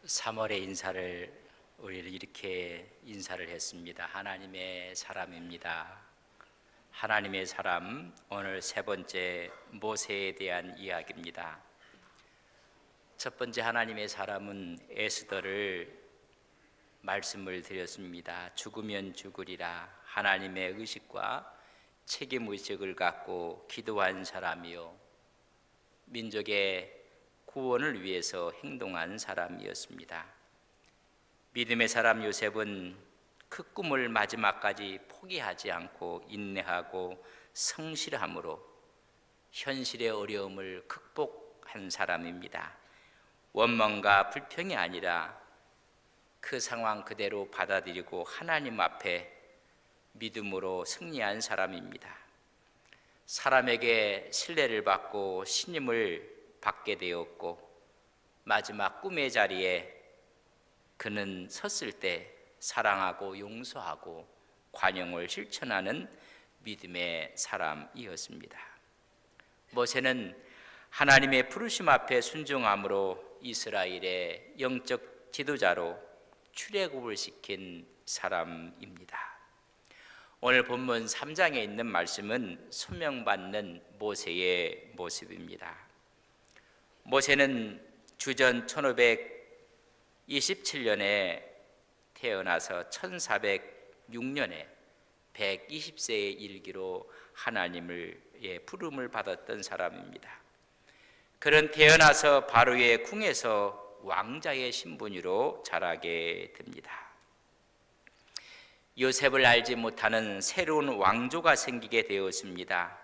3월의 인사를 우리를 이렇게 인사를 했습니다. 하나님의 사람입니다. 하나님의 사람, 오늘 세 번째 모세에 대한 이야기입니다. 첫 번째 하나님의 사람은 에스더를 말씀을 드렸습니다. 죽으면 죽으리라 하나님의 의식과 책임의식을 갖고 기도한 사람이요 민족의 구원을 위해서 행동한 사람이었습니다. 믿음의 사람 요셉은 그 꿈을 마지막까지 포기하지 않고 인내하고 성실함으로 현실의 어려움을 극복한 사람입니다. 원망과 불평이 아니라 그 상황 그대로 받아들이고 하나님 앞에 믿음으로 승리한 사람입니다. 사람에게 신뢰를 받고 신임을 받게 되었고 마지막 꿈의 자리에 그는 섰을 때 사랑하고 용서하고 관용을 실천하는 믿음의 사람이었습니다. 모세는 하나님의 부르심 앞에 순종함으로 이스라엘의 영적 지도자로 출애굽을 시킨 사람입니다. 오늘 본문 3장에 있는 말씀은 소명받는 모세의 모습입니다. 모세는 주전 1527년에 태어나서 1406년에 120세의 일기로 하나님의 부름을 받았던 사람입니다. 그는 태어나서 바로의 궁에서 왕자의 신분으로 자라게 됩니다. 요셉을 알지 못하는 새로운 왕조가 생기게 되었습니다.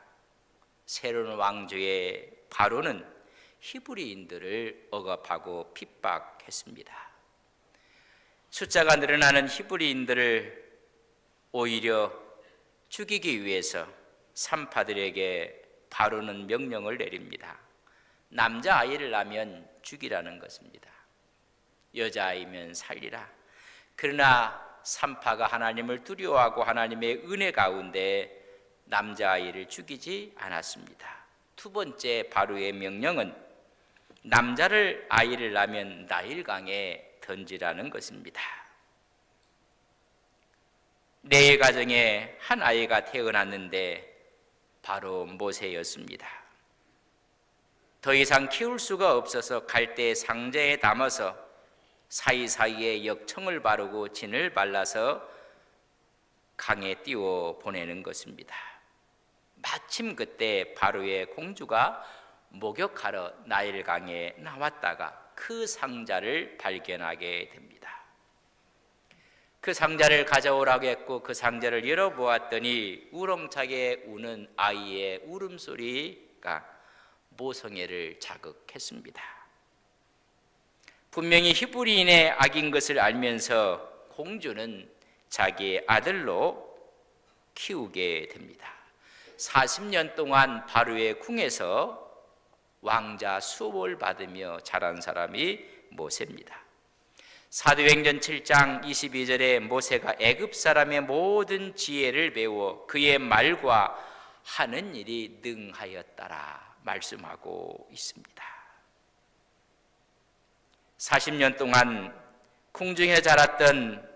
새로운 왕조의 바로는 히브리인들을 억압하고 핍박했습니다. 숫자가 늘어나는 히브리인들을 오히려 죽이기 위해서 산파들에게 바로는 명령을 내립니다. 남자아이를 낳으면 죽이라는 것입니다. 여자아이면 살리라. 그러나 산파가 하나님을 두려워하고 하나님의 은혜 가운데 남자아이를 죽이지 않았습니다. 두 번째 바로의 명령은 남자를 아이를 낳으면 나일강에 던지라는 것입니다. 네 가정에 한 아이가 태어났는데 바로 모세였습니다. 더 이상 키울 수가 없어서 갈대 상자에 담아서 사이사이에 역청을 바르고 진을 발라서 강에 띄워 보내는 것입니다. 마침 그때 바로의 공주가 목욕하러 나일강에 나왔다가 그 상자를 발견하게 됩니다. 그 상자를 가져오라고 했고 그 상자를 열어보았더니 우렁차게 우는 아이의 울음소리가 모성애를 자극했습니다. 분명히 히브리인의 악인 것을 알면서 공주는 자기의 아들로 키우게 됩니다. 40년 동안 바로의 궁에서 왕자 수업을 받으며 자란 사람이 모세입니다. 사도행전 7장 22절에 모세가 애굽 사람의 모든 지혜를 배워 그의 말과 하는 일이 능하였다라 말씀하고 있습니다. 40년 동안 궁중에 자랐던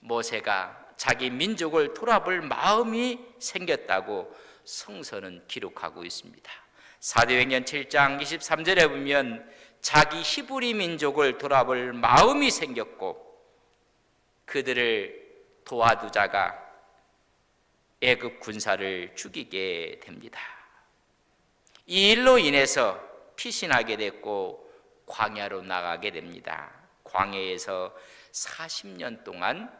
모세가 자기 민족을 돌아볼 마음이 생겼다고 성서는 기록하고 있습니다. 사도행전 7장 23절에 보면 자기 히브리 민족을 돌아볼 마음이 생겼고 그들을 도와두자가 애굽 군사를 죽이게 됩니다. 이 일로 인해서 피신하게 됐고 광야로 나가게 됩니다. 광야에서 40년 동안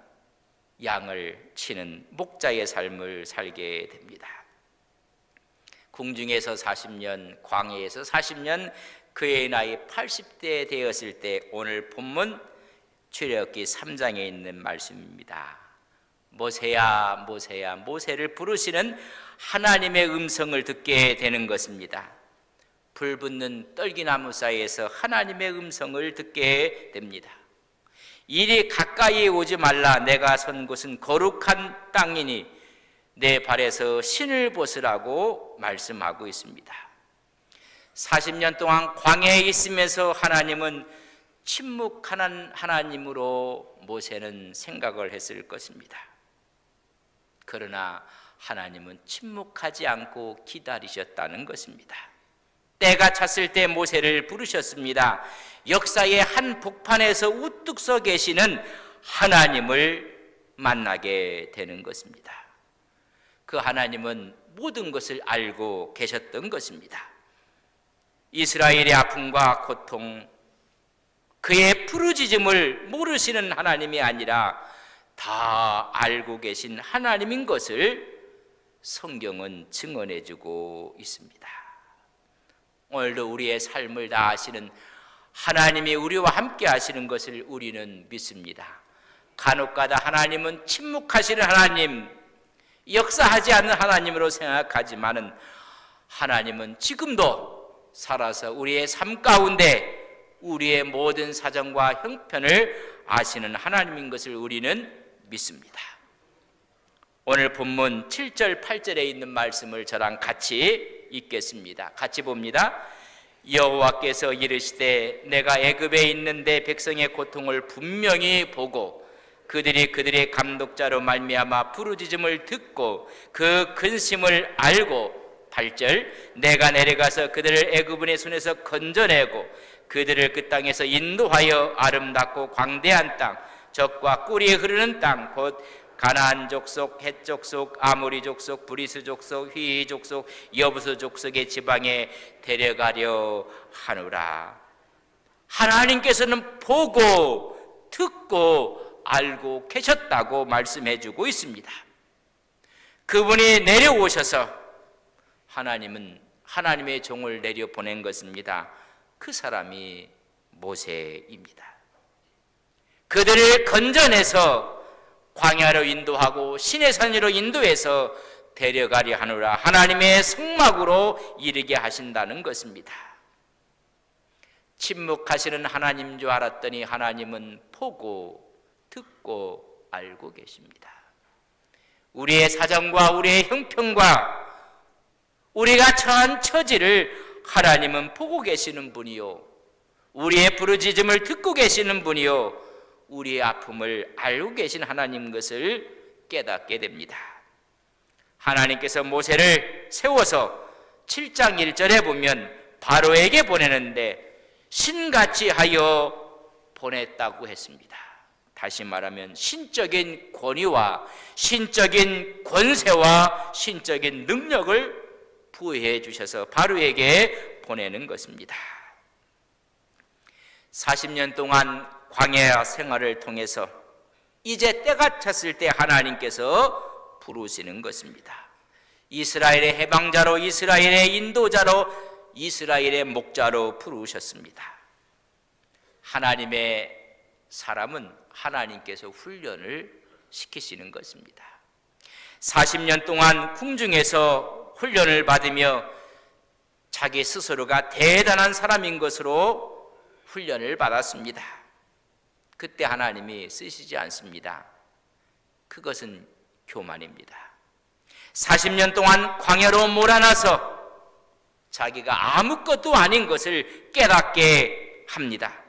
양을 치는 목자의 삶을 살게 됩니다. 궁중에서 40년, 광야에서 40년, 그의 나이 80대 되었을 때 오늘 본문 출애굽기 3장에 있는 말씀입니다. 모세야 모세야 모세를 부르시는 하나님의 음성을 듣게 되는 것입니다. 불붙는 떨기나무 사이에서 하나님의 음성을 듣게 됩니다. 이리 가까이 오지 말라. 내가 선 곳은 거룩한 땅이니 내 발에서 신을 벗으라고 말씀하고 있습니다. 40년 동안 광야에 있으면서 하나님은 침묵하는 하나님으로 모세는 생각을 했을 것입니다. 그러나 하나님은 침묵하지 않고 기다리셨다는 것입니다. 때가 찼을 때 모세를 부르셨습니다. 역사의 한 복판에서 우뚝 서 계시는 하나님을 만나게 되는 것입니다. 그 하나님은 모든 것을 알고 계셨던 것입니다. 이스라엘의 아픔과 고통, 그의 부르짖음을 모르시는 하나님이 아니라 다 알고 계신 하나님인 것을 성경은 증언해주고 있습니다. 오늘도 우리의 삶을 다 아시는 하나님이 우리와 함께 하시는 것을 우리는 믿습니다. 간혹가다 하나님은 침묵하시는 하나님, 역사하지 않는 하나님으로 생각하지만은 하나님은 지금도 살아서 우리의 삶 가운데 우리의 모든 사정과 형편을 아시는 하나님인 것을 우리는 믿습니다. 오늘 본문 7절 8절에 있는 말씀을 저랑 같이 읽겠습니다. 같이 봅니다. 여호와께서 이르시되 내가 애굽에 있는데 백성의 고통을 분명히 보고 그들의 감독자로 말미암아 부르짖음을 듣고 그 근심을 알고 8절 내가 내려가서 그들을 애굽인의 손에서 건져내고 그들을 그 땅에서 인도하여 아름답고 광대한 땅 젖과 꿀이 흐르는 땅 곧 가나안 족속, 헷 족속, 아모리 족속, 브리스 족속, 휘 족속, 여부스 족속의 지방에 데려가려 하노라. 하나님께서는 보고 듣고 알고 계셨다고 말씀해 주고 있습니다. 그분이 내려오셔서 하나님은 하나님의 종을 내려 보낸 것입니다. 그 사람이 모세입니다. 그들을 건져내서 광야로 인도하고 시내산 위로 인도해서 데려가려 하노라. 하나님의 성막으로 이르게 하신다는 것입니다. 침묵하시는 하나님인 줄 알았더니 하나님은 보고 듣고 알고 계십니다. 우리의 사정과 우리의 형편과 우리가 처한 처지를 하나님은 보고 계시는 분이요, 우리의 부르짖음을 듣고 계시는 분이요, 우리의 아픔을 알고 계신 하나님 것을 깨닫게 됩니다. 하나님께서 모세를 세워서 7장 1절에 보면 바로에게 보내는데 신같이 하여 보냈다고 했습니다. 다시 말하면 신적인 권위와 신적인 권세와 신적인 능력을 부여해 주셔서 바로에게 보내는 것입니다. 40년 동안 광야 생활을 통해서 이제 때가 찼을 때 하나님께서 부르시는 것입니다. 이스라엘의 해방자로, 이스라엘의 인도자로, 이스라엘의 목자로 부르셨습니다. 하나님의 사람은 하나님께서 훈련을 시키시는 것입니다. 40년 동안 궁중에서 훈련을 받으며 자기 스스로가 대단한 사람인 것으로 훈련을 받았습니다. 그때 하나님이 쓰시지 않습니다. 그것은 교만입니다. 40년 동안 광야로 몰아나서 자기가 아무것도 아닌 것을 깨닫게 합니다.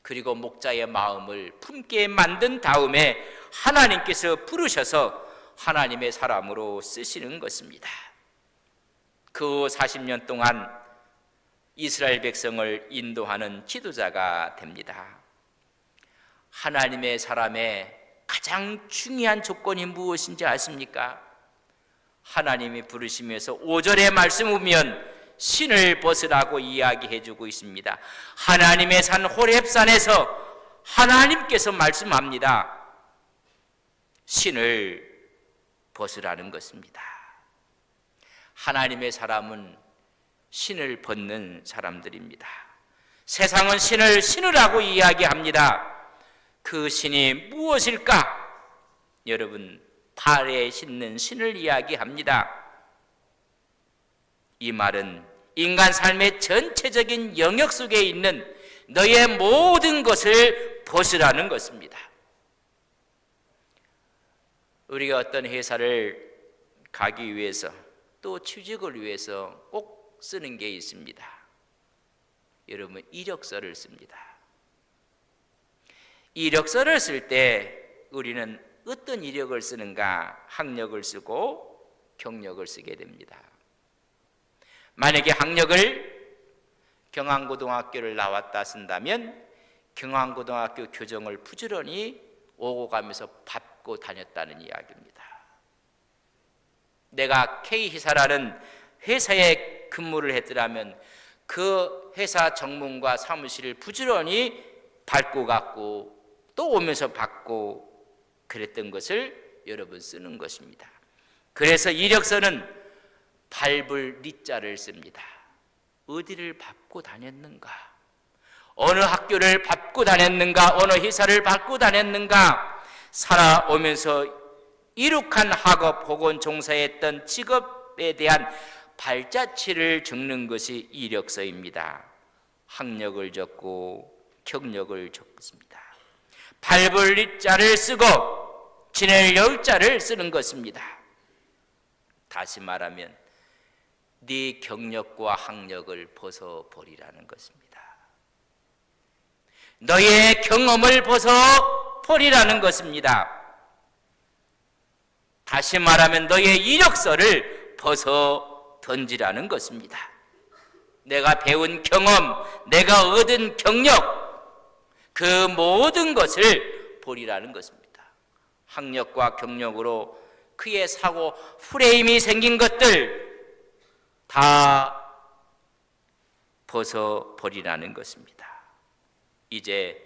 그리고 목자의 마음을 품게 만든 다음에 하나님께서 부르셔서 하나님의 사람으로 쓰시는 것입니다. 그 40년 동안 이스라엘 백성을 인도하는 지도자가 됩니다. 하나님의 사람의 가장 중요한 조건이 무엇인지 아십니까? 하나님이 부르시면서 5절의 말씀 보면 신을 벗으라고 이야기해 주고 있습니다. 하나님의 산 호렙산에서 하나님께서 말씀합니다. 신을 벗으라는 것입니다. 하나님의 사람은 신을 벗는 사람들입니다. 세상은 신을 신으라고 이야기합니다. 그 신이 무엇일까? 여러분, 발에 신는 신을 이야기합니다. 이 말은 인간 삶의 전체적인 영역 속에 있는 너의 모든 것을 벗으라는 것입니다. 우리가 어떤 회사를 가기 위해서 또 취직을 위해서 꼭 쓰는 게 있습니다. 여러분 이력서를 씁니다. 이력서를 쓸 때 우리는 어떤 이력을 쓰는가? 학력을 쓰고 경력을 쓰게 됩니다. 만약에 학력을 경안고등학교를 나왔다 쓴다면 경안고등학교 교정을 부지런히 오고 가면서 밟고 다녔다는 이야기입니다. 내가 K회사라는 회사에 근무를 했더라면 그 회사 정문과 사무실을 부지런히 밟고 갔고 또 오면서 받고 그랬던 것을 여러분 쓰는 것입니다. 그래서 이력서는 밟을 리자를 씁니다. 어디를 밟고 다녔는가? 어느 학교를 밟고 다녔는가? 어느 회사를 밟고 다녔는가? 살아오면서 이룩한 학업 혹은 종사했던 직업에 대한 발자취를 적는 것이 이력서입니다. 학력을 적고 경력을 적습니다. 밟을 리자를 쓰고 지낼 여자를 쓰는 것입니다. 다시 말하면 네 경력과 학력을 벗어버리라는 것입니다. 너의 경험을 벗어버리라는 것입니다. 다시 말하면 너의 이력서를 벗어 던지라는 것입니다. 내가 배운 경험, 내가 얻은 경력, 그 모든 것을 버리라는 것입니다. 학력과 경력으로 그의 사고 프레임이 생긴 것들 다 벗어버리라는 것입니다. 이제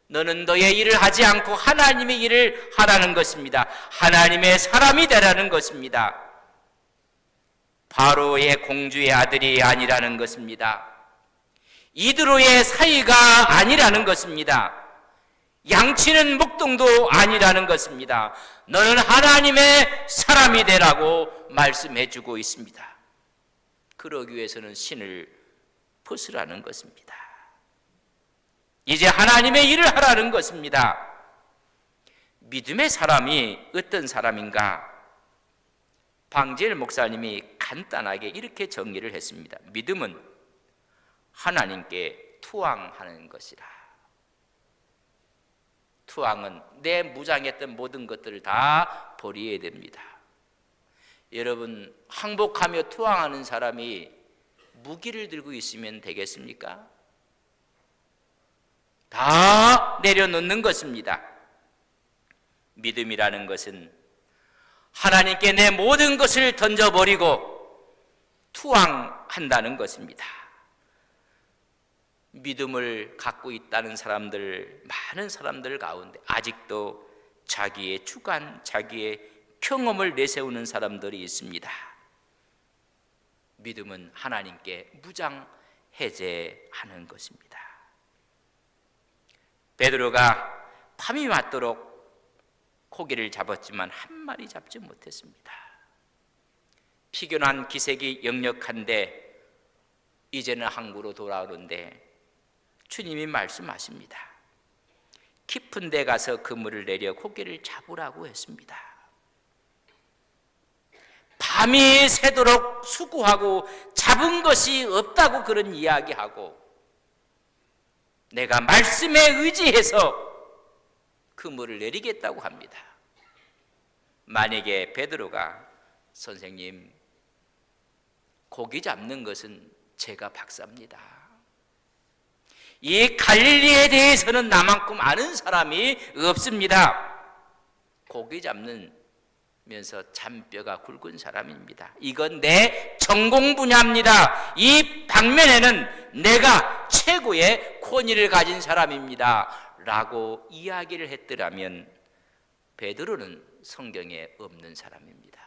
너는 너의 일을 하지 않고 하나님의 일을 하라는 것입니다. 하나님의 사람이 되라는 것입니다. 바로의 공주의 아들이 아니라는 것입니다. 이드로의 사이가 아니라는 것입니다. 양치는 목동도 아니라는 것입니다. 너는 하나님의 사람이 되라고 말씀해 주고 있습니다. 그러기 위해서는 신을 벗으라는 것입니다. 이제 하나님의 일을 하라는 것입니다. 믿음의 사람이 어떤 사람인가? 방지엘 목사님이 간단하게 이렇게 정리를 했습니다. 믿음은 하나님께 투항하는 것이라. 투항은 내 무장했던 모든 것들을 다 버려야 됩니다. 여러분, 항복하며 투항하는 사람이 무기를 들고 있으면 되겠습니까? 다 내려놓는 것입니다. 믿음이라는 것은 하나님께 내 모든 것을 던져버리고 투항한다는 것입니다. 믿음을 갖고 있다는 사람들, 많은 사람들 가운데 아직도 자기의 주관, 자기의 경험을 내세우는 사람들이 있습니다. 믿음은 하나님께 무장해제하는 것입니다. 베드로가 밤이 맞도록 고기를 잡았지만 한 마리 잡지 못했습니다. 피곤한 기색이 역력한데 이제는 항구로 돌아오는데 주님이 말씀하십니다. 깊은 데 가서 그물을 내려 고기를 잡으라고 했습니다. 밤이 새도록 수고하고 잡은 것이 없다고 그런 이야기하고 내가 말씀에 의지해서 그물을 내리겠다고 합니다. 만약에 베드로가 선생님, 고기 잡는 것은 제가 박사입니다. 이 갈릴리에 대해서는 나만큼 아는 사람이 없습니다. 고기 잡는면서 잔뼈가 굵은 사람입니다. 이건 내 전공 분야입니다. 이 방면에는 내가 최고의 권위를 가진 사람입니다. 라고 이야기를 했더라면 베드로는 성경에 없는 사람입니다.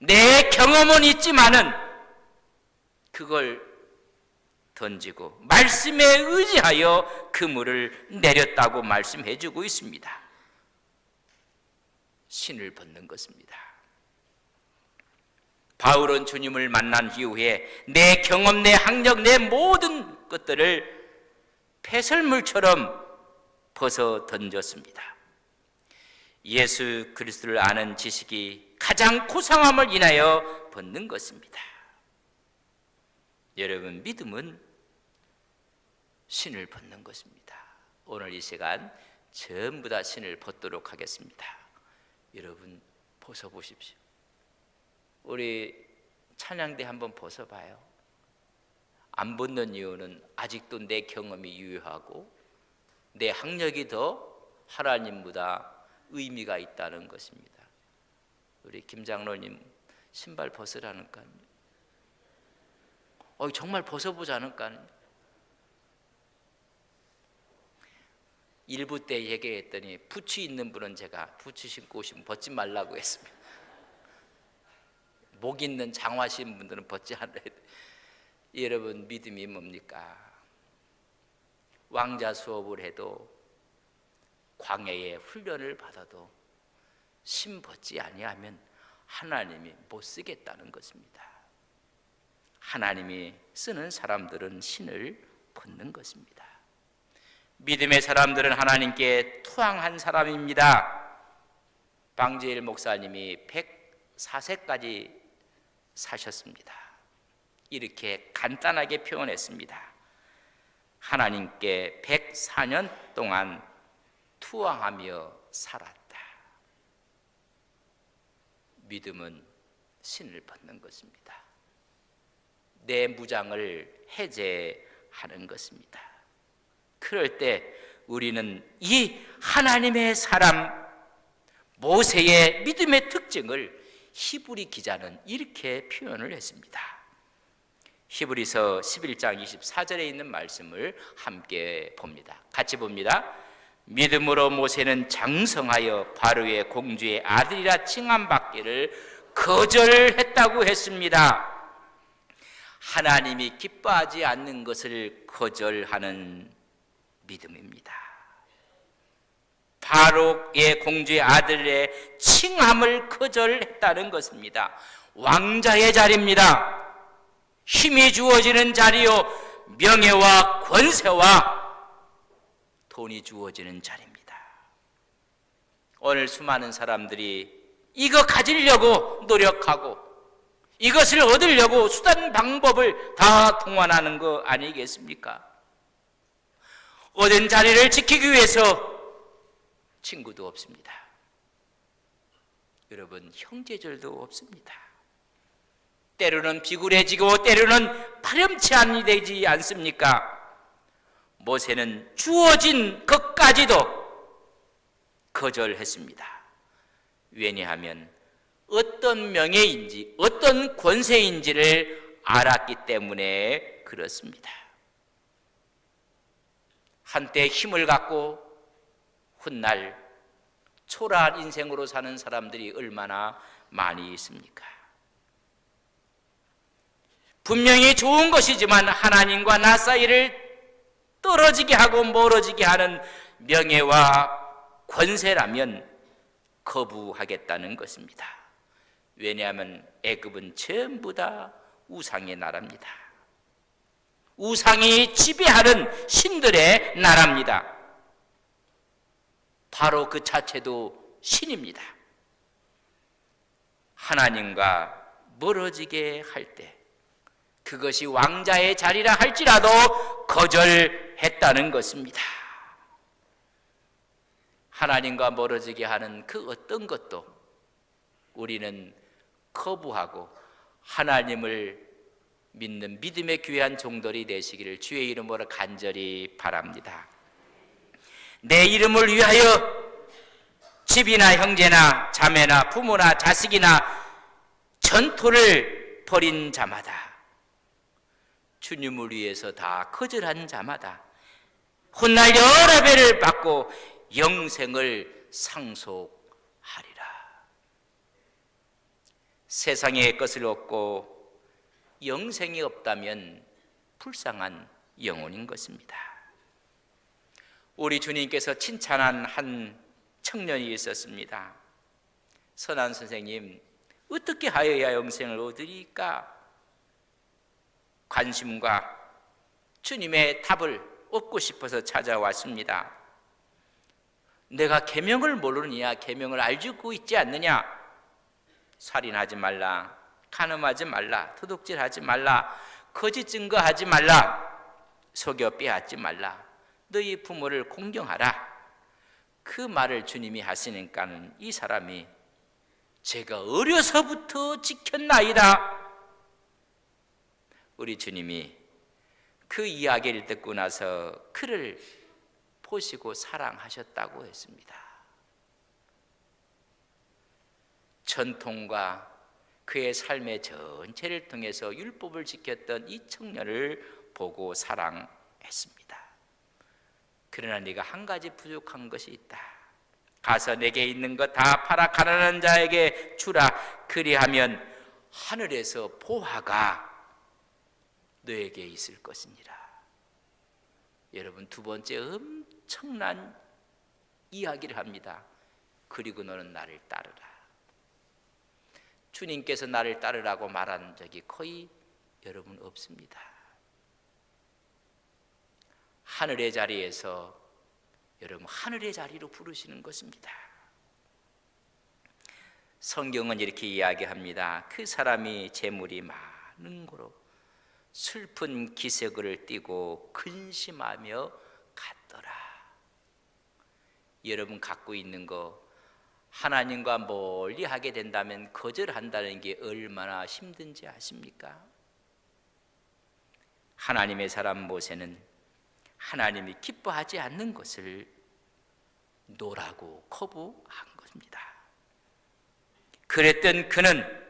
내 경험은 있지만은 그걸 던지고 말씀에 의지하여 그물을 내렸다고 말씀해 주고 있습니다. 신을 벗는 것입니다. 바울은 주님을 만난 이후에 내 경험, 내 학력, 내 모든 것들을 폐설물처럼 벗어 던졌습니다. 예수 그리스도를 아는 지식이 가장 고상함을 인하여 벗는 것입니다. 여러분, 믿음은 신을 벗는 것입니다. 오늘 이 시간 전부 다 신을 벗도록 하겠습니다. 여러분, 벗어보십시오. 우리 찬양대 한번 벗어봐요. 안 벗는 이유는 아직도 내 경험이 유효하고 내 학력이 더 하나님보다 의미가 있다는 것입니다. 우리 김 장로님 신발 벗으라니까요. 정말 벗어보자니까요. 일부 때 얘기했더니 부츠 있는 분은 제가 부츠 신고 오시면 벗지 말라고 했습니다. 목 있는 장화신 분들은 벗지 않아야 돼. 여러분, 믿음이 뭡니까? 왕자 수업을 해도 광야에 훈련을 받아도 신 벗지 아니하면 하나님이 못 쓰겠다는 것입니다. 하나님이 쓰는 사람들은 신을 벗는 것입니다. 믿음의 사람들은 하나님께 투항한 사람입니다. 방재일 목사님이 104세까지 사셨습니다. 이렇게 간단하게 표현했습니다. 하나님께 104년 동안 투항하며 살았다. 믿음은 신을 벗는 것입니다. 내 무장을 해제하는 것입니다. 그럴 때 우리는 이 하나님의 사람 모세의 믿음의 특징을 히브리 기자는 이렇게 표현을 했습니다. 히브리서 11장 24절에 있는 말씀을 함께 봅니다. 같이 봅니다. 믿음으로 모세는 장성하여 바로의 공주의 아들이라 칭함받기를 거절했다고 했습니다. 하나님이 기뻐하지 않는 것을 거절하는 믿음입니다. 바로의 공주의 아들의 칭함을 거절했다는 것입니다. 왕자의 자리입니다. 힘이 주어지는 자리요, 명예와 권세와 돈이 주어지는 자리입니다. 오늘 수많은 사람들이 이거 가지려고 노력하고 이것을 얻으려고 수단 방법을 다 동원하는 거 아니겠습니까? 얻은 자리를 지키기 위해서 친구도 없습니다. 여러분, 형제절도 없습니다. 때로는 비굴해지고 때로는 파렴치 않이 되지 않습니까? 모세는 주어진 것까지도 거절했습니다. 왜냐하면 어떤 명예인지 어떤 권세인지를 알았기 때문에 그렇습니다. 한때 힘을 갖고 훗날 초라한 인생으로 사는 사람들이 얼마나 많이 있습니까? 분명히 좋은 것이지만 하나님과 나 사이를 떨어지게 하고 멀어지게 하는 명예와 권세라면 거부하겠다는 것입니다. 왜냐하면 애굽은 전부 다 우상의 나라입니다. 우상이 지배하는 신들의 나라입니다. 바로 그 자체도 신입니다. 하나님과 멀어지게 할 때 그것이 왕자의 자리라 할지라도 거절했다는 것입니다. 하나님과 멀어지게 하는 그 어떤 것도 우리는 거부하고 하나님을 믿는 믿음의 귀한 종들이 되시기를 주의 이름으로 간절히 바랍니다. 내 이름을 위하여 집이나 형제나 자매나 부모나 자식이나 전토를 벌인 자마다, 주님을 위해서 다 거절한 자마다 훗날 여러 배를 받고 영생을 상속하리라. 세상의 것을 얻고 영생이 없다면 불쌍한 영혼인 것입니다. 우리 주님께서 칭찬한 한 청년이 있었습니다. 선한 선생님, 어떻게 하여야 영생을 얻으리까? 관심과 주님의 답을 얻고 싶어서 찾아왔습니다. 내가 계명을 모르느냐? 계명을 알고 있지 않느냐? 살인하지 말라, 간음하지 말라, 도둑질하지 말라, 거짓 증거하지 말라, 속여 빼앗지 말라, 너희 부모를 공경하라. 그 말을 주님이 하시니까는 이 사람이 제가 어려서부터 지켰나이다. 우리 주님이 그 이야기를 듣고 나서 그를 보시고 사랑하셨다고 했습니다. 전통과 그의 삶의 전체를 통해서 율법을 지켰던 이 청년을 보고 사랑했습니다. 그러나 네가 한 가지 부족한 것이 있다. 가서 내게 있는 것 다 팔아 가난한 자에게 주라. 그리하면 하늘에서 보화가 너에게 있을 것이니라. 여러분, 두 번째 엄청난 이야기를 합니다. 그리고 너는 나를 따르라. 주님께서 나를 따르라고 말한 적이 거의 여러분 없습니다. 하늘의 자리에서 여러분 하늘의 자리로 부르시는 것입니다. 성경은 이렇게 이야기합니다. 그 사람이 재물이 많은 고로 슬픈 기색을 띠고 근심하며 갔더라. 여러분 갖고 있는 거 하나님과 멀리 하게 된다면 거절한다는 게 얼마나 힘든지 아십니까? 하나님의 사람 모세는 하나님이 기뻐하지 않는 것을 노라고 거부한 것입니다. 그랬던 그는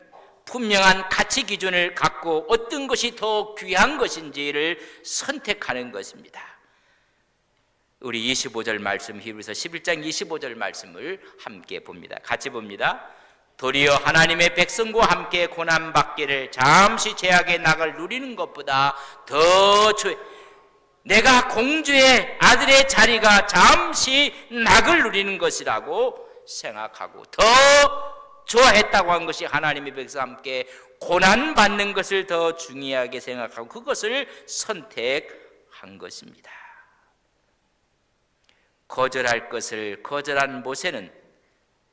분명한 가치 기준을 갖고 어떤 것이 더 귀한 것인지를 선택하는 것입니다. 우리 25절 말씀, 히브리서 11장 25절 말씀을 함께 봅니다. 같이 봅니다. 도리어 하나님의 백성과 함께 고난받기를 잠시 죄악의 낙을 누리는 것보다 더 내가 공주의 아들의 자리가 잠시 낙을 누리는 것이라고 생각하고 더 좋아했다고 한 것이 하나님의 백성과 함께 고난받는 것을 더 중요하게 생각하고 그것을 선택한 것입니다. 거절할 것을 거절한 모세는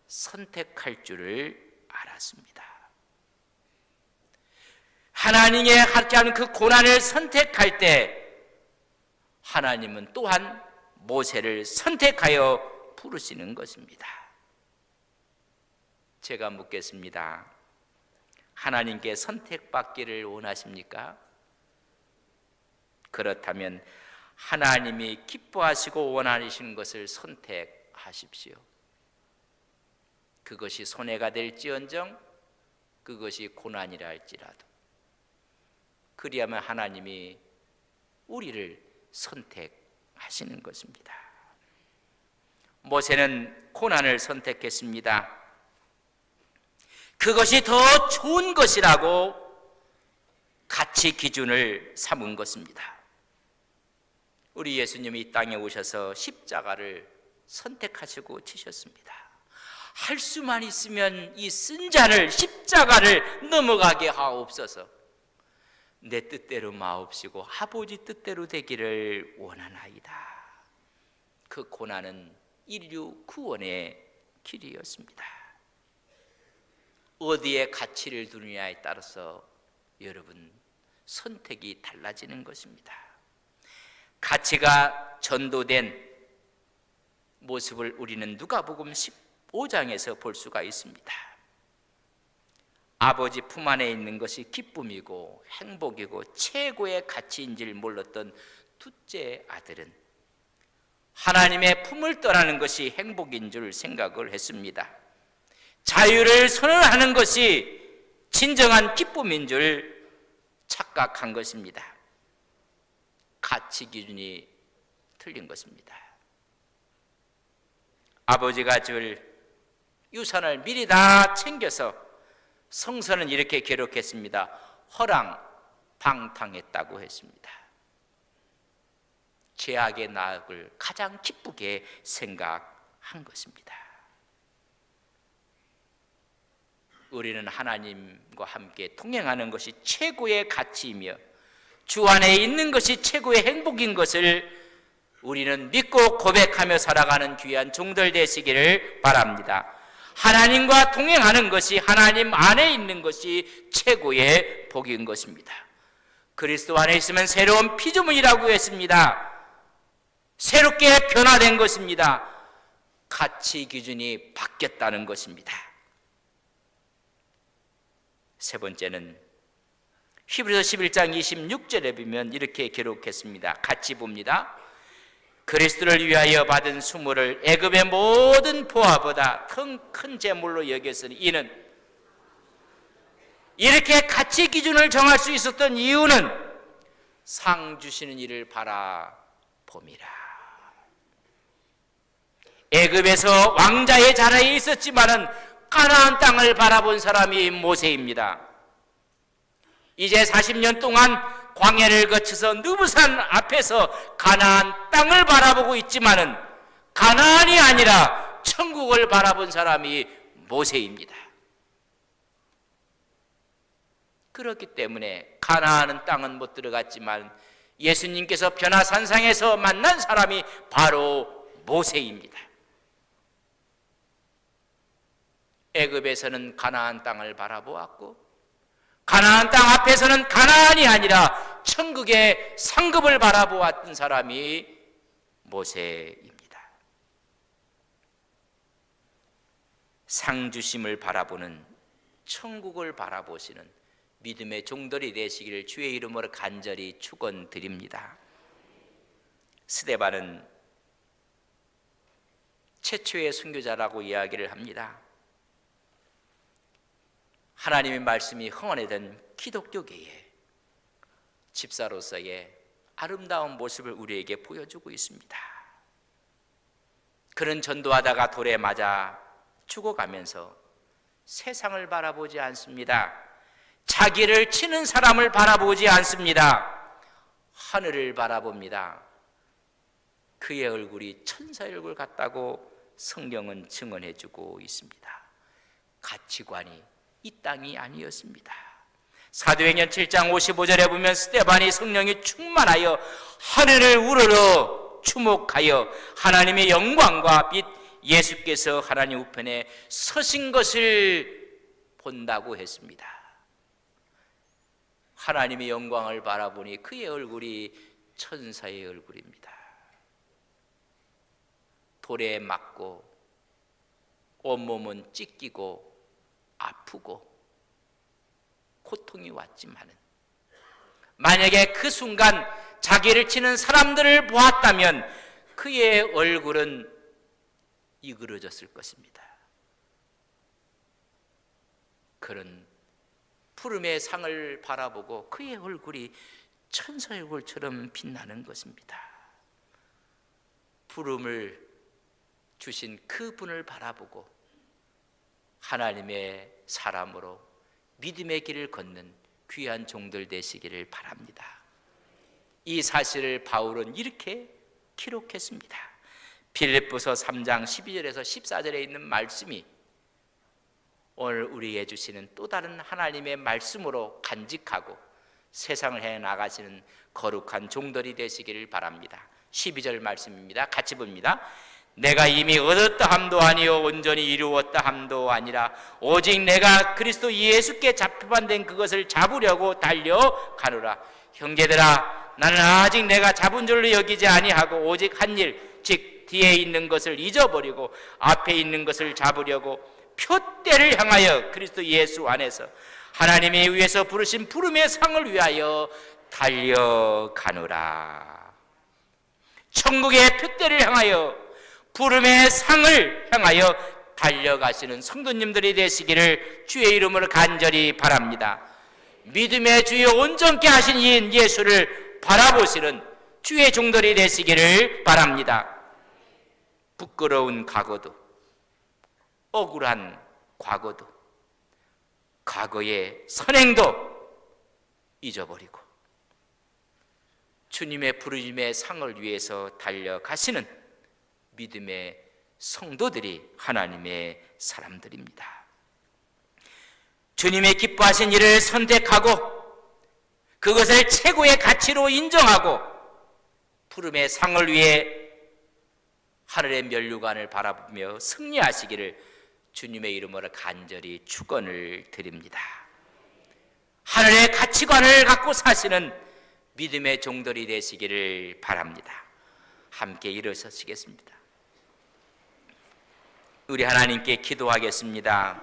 선택할 줄을 알았습니다. 하나님의 하지 않은 그 고난을 선택할 때 하나님은 또한 모세를 선택하여 부르시는 것입니다. 제가 묻겠습니다. 하나님께 선택받기를 원하십니까? 그렇다면 하나님이 기뻐하시고 원하시는 것을 선택하십시오. 그것이 손해가 될지언정 그것이 고난이라 할지라도 그리하면 하나님이 우리를 선택하시는 것입니다. 모세는 고난을 선택했습니다. 그것이 더 좋은 것이라고 가치 기준을 삼은 것입니다. 우리 예수님이 이 땅에 오셔서 십자가를 선택하시고 치셨습니다. 할 수만 있으면 이 쓴 잔을 십자가를 넘어가게 하옵소서. 내 뜻대로 마옵시고 아버지 뜻대로 되기를 원하나이다. 그 고난은 인류 구원의 길이었습니다. 어디에 가치를 두느냐에 따라서 여러분 선택이 달라지는 것입니다. 가치가 전도된 모습을 우리는 누가복음 15장에서 볼 수가 있습니다. 아버지 품 안에 있는 것이 기쁨이고 행복이고 최고의 가치인 줄 몰랐던 둘째 아들은 하나님의 품을 떠나는 것이 행복인 줄 생각을 했습니다. 자유를 선언하는 것이 진정한 기쁨인 줄 착각한 것입니다. 가치 기준이 틀린 것입니다. 아버지가 줄 유산을 미리 다 챙겨서 성서는 이렇게 기록했습니다. 허랑방탕했다고 했습니다. 죄악의 낙을 가장 기쁘게 생각한 것입니다. 우리는 하나님과 함께 동행하는 것이 최고의 가치이며 주 안에 있는 것이 최고의 행복인 것을 우리는 믿고 고백하며 살아가는 귀한 종들 되시기를 바랍니다. 하나님과 동행하는 것이 하나님 안에 있는 것이 최고의 복인 것입니다. 그리스도 안에 있으면 새로운 피조물이라고 했습니다. 새롭게 변화된 것입니다. 가치 기준이 바뀌었다는 것입니다. 세 번째는 히브리서 11장 26절에 보면 이렇게 기록했습니다. 같이 봅니다. 그리스도를 위하여 받은 수모를 애굽의 모든 보화보다 큰 재물로 여겼으니 이는, 이렇게 가치 기준을 정할 수 있었던 이유는 상 주시는 이를 바라봄이라. 애굽에서 왕자의 자리에 있었지만은 가나안 땅을 바라본 사람이 모세입니다. 이제 40년 동안 광야를 거쳐서 느부산 앞에서 가나안 땅을 바라보고 있지만은 가나안이 아니라 천국을 바라본 사람이 모세입니다. 그렇기 때문에 가나안 땅은 못 들어갔지만 예수님께서 변화산상에서 만난 사람이 바로 모세입니다. 애굽에서는 가나안 땅을 바라보았고 가나안 땅 앞에서는 가나안이 아니라 천국의 상급을 바라보았던 사람이 모세입니다. 상주심을 바라보는, 천국을 바라보시는 믿음의 종들이 되시기를 주의 이름으로 간절히 축원드립니다. 스데반은 최초의 선교자라고 이야기를 합니다. 하나님의 말씀이 흥원하던 기독교계의 집사로서의 아름다운 모습을 우리에게 보여주고 있습니다. 그는 전도하다가 돌에 맞아 죽어가면서 세상을 바라보지 않습니다. 자기를 치는 사람을 바라보지 않습니다. 하늘을 바라봅니다. 그의 얼굴이 천사의 얼굴 같다고 성경은 증언해주고 있습니다. 가치관이 이 땅이 아니었습니다. 사도행전 7장 55절에 보면 스데반이 성령이 충만하여 하늘을 우러러 주목하여 하나님의 영광과 빛 예수께서 하나님 우편에 서신 것을 본다고 했습니다. 하나님의 영광을 바라보니 그의 얼굴이 천사의 얼굴입니다. 돌에 맞고 온몸은 찢기고 아프고 고통이 왔지만은 만약에 그 순간 자기를 치는 사람들을 보았다면 그의 얼굴은 이그러졌을 것입니다. 그는 푸름의 상을 바라보고 그의 얼굴이 천사의 얼굴처럼 빛나는 것입니다. 푸름을 주신 그분을 바라보고 하나님의 사람으로 믿음의 길을 걷는 귀한 종들 되시기를 바랍니다. 이 사실을 바울은 이렇게 기록했습니다. 빌립보서 3장 12절에서 14절에 있는 말씀이 오늘 우리에게 주시는 또 다른 하나님의 말씀으로 간직하고 세상을 해 나가시는 거룩한 종들이 되시기를 바랍니다. 12절 말씀입니다. 같이 봅니다. 내가 이미 얻었다 함도 아니요 온전히 이루었다 함도 아니라 오직 내가 그리스도 예수께 잡혀반된 그것을 잡으려고 달려가노라. 형제들아, 나는 아직 내가 잡은 줄로 여기지 아니하고 오직 한 일, 즉 뒤에 있는 것을 잊어버리고 앞에 있는 것을 잡으려고 표대를 향하여 그리스도 예수 안에서 하나님이 위에서 부르신 부름의 상을 위하여 달려가노라. 천국의 표대를 향하여 부름의 상을 향하여 달려가시는 성도님들이 되시기를 주의 이름으로 간절히 바랍니다. 믿음의 주여 온전케 하신 이인 예수를 바라보시는 주의 종들이 되시기를 바랍니다. 부끄러운 과거도, 억울한 과거도, 과거의 선행도 잊어버리고 주님의 부르심의 상을 위해서 달려가시는 믿음의 성도들이 하나님의 사람들입니다. 주님의 기뻐하신 일을 선택하고 그것을 최고의 가치로 인정하고 부름의 상을 위해 하늘의 면류관을 바라보며 승리하시기를 주님의 이름으로 간절히 축원을 드립니다. 하늘의 가치관을 갖고 사시는 믿음의 종들이 되시기를 바랍니다. 함께 일어서시겠습니다. 우리 하나님께 기도하겠습니다.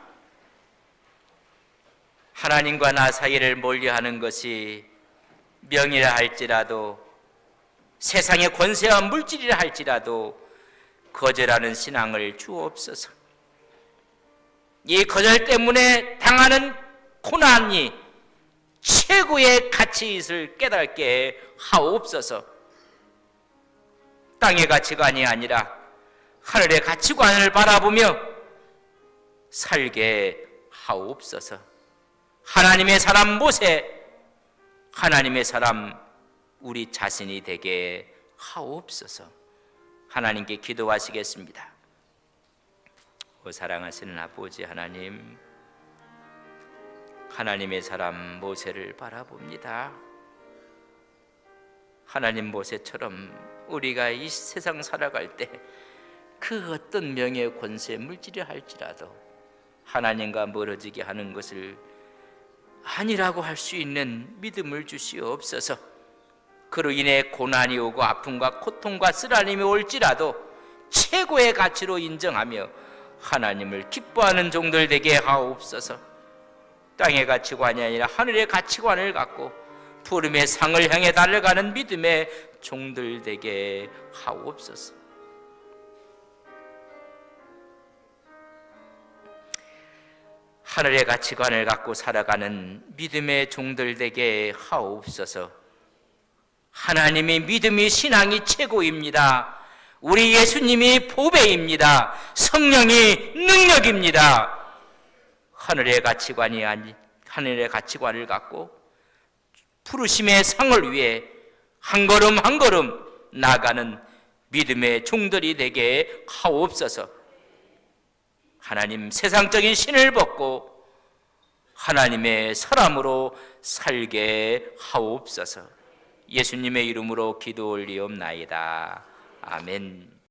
하나님과 나 사이를 멀리하는 것이 명이라 할지라도, 세상의 권세와 물질이라 할지라도 거절하는 신앙을 주옵소서. 이 거절 때문에 당하는 고난이 최고의 가치잇을 깨닫게 하옵소서. 땅의 가치관이 아니라 하늘의 가치관을 바라보며 살게 하옵소서. 하나님의 사람 모세, 하나님의 사람 우리 자신이 되게 하옵소서. 하나님께 기도하시겠습니다. 오 사랑하시는 아버지 하나님, 하나님의 사람 모세를 바라봅니다. 하나님 모세처럼 우리가 이 세상 살아갈 때 그 어떤 명예, 권세, 물질이 할지라도 하나님과 멀어지게 하는 것을 아니라고 할 수 있는 믿음을 주시옵소서. 그로 인해 고난이 오고 아픔과 고통과 쓰라림이 올지라도 최고의 가치로 인정하며 하나님을 기뻐하는 종들 되게 하옵소서. 땅의 가치관이 아니라 하늘의 가치관을 갖고 부름의 상을 향해 달려가는 믿음의 종들 되게 하옵소서. 하늘의 가치관을 갖고 살아가는 믿음의 종들 되게 하옵소서. 하나님의 믿음이 신앙이 최고입니다. 우리 예수님이 보배입니다. 성령이 능력입니다. 하늘의 가치관이 아닌 하늘의 가치관을 갖고 부르심의 상을 위해 한 걸음 한 걸음 나가는 믿음의 종들이 되게 하옵소서. 하나님, 세상적인 신을 벗고 하나님의 사람으로 살게 하옵소서. 예수님의 이름으로 기도 올리옵나이다. 아멘.